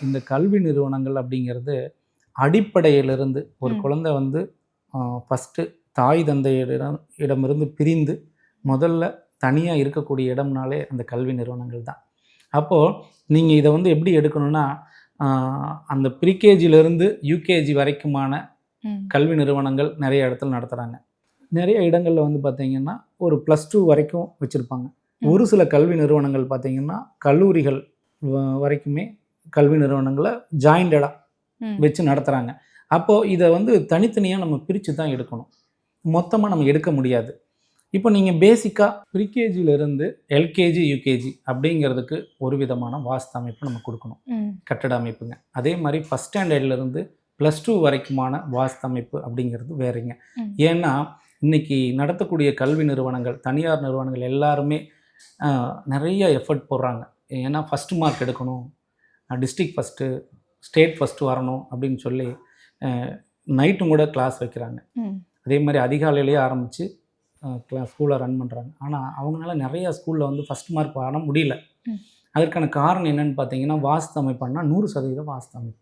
இந்த கல்வி நிறுவனங்கள் அப்படிங்கிறது அடிப்படையிலிருந்து ஒரு குழந்தை வந்து ஃபஸ்ட்டு தாய் தந்தையிடமிருந்து பிரிந்து முதல்ல தனியாக இருக்கக்கூடிய இடம்னாலே அந்த கல்வி நிறுவனங்கள் தான். அப்போது நீங்கள் இதை வந்து எப்படி எடுக்கணும்னா, அந்த ப்ரீகேஜிலேருந்து யூகேஜி வரைக்குமான கல்வி நிறுவனங்கள் நிறைய இடத்துல நடத்துகிறாங்க. நிறைய இடங்களில் வந்து பார்த்திங்கன்னா ஒரு +2 வரைக்கும் வச்சுருப்பாங்க. ஒரு சில கல்வி நிறுவனங்கள் பார்த்திங்கன்னா கல்லூரிகள் வரைக்குமே கல்வி நிறுவனங்களை ஜாயிண்டடாக வச்சு நடத்துகிறாங்க. அப்போது இதை வந்து தனித்தனியாக நம்ம பிரித்து தான் எடுக்கணும், மொத்தமாக நம்ம எடுக்க முடியாது. இப்போ நீங்கள் பேசிக்காக ப்ரீகேஜியிலேருந்து எல்கேஜி யூகேஜி அப்படிங்கிறதுக்கு ஒரு விதமான வாஸ்து அமைப்பு நம்ம கொடுக்கணும், கட்டட அமைப்புங்க. அதே மாதிரி ஃபஸ்ட் ஸ்டாண்டர்ட்லேருந்து +2 வரைக்குமான வாஸ்து அமைப்பு அப்படிங்கிறது வேறுங்க. ஏன்னா இன்றைக்கி நடத்தக்கூடிய கல்வி நிறுவனங்கள், தனியார் நிறுவனங்கள் எல்லாருமே நிறைய எஃபர்ட் போடுறாங்க. ஏன்னா ஃபஸ்ட்டு மார்க் எடுக்கணும், டிஸ்ட்ரிக்ட் ஃபஸ்ட்டு, ஸ்டேட் ஃபஸ்ட்டு வரணும் அப்படின்னு சொல்லி நைட்டும் கூட கிளாஸ் வைக்கிறாங்க. அதே மாதிரி அதிகாலையிலேயே ஆரம்பித்து ஸ்கூலை ரன் பண்ணுறாங்க. ஆனால் அவங்களால நிறையா ஸ்கூலில் வந்து ஃபஸ்ட் மார்க் வர முடியல. அதற்கான காரணம் என்னென்னு பார்த்தீங்கன்னா, வாஸ்து அமைப்புன்னா 100% வாஸ்து அமைப்பு.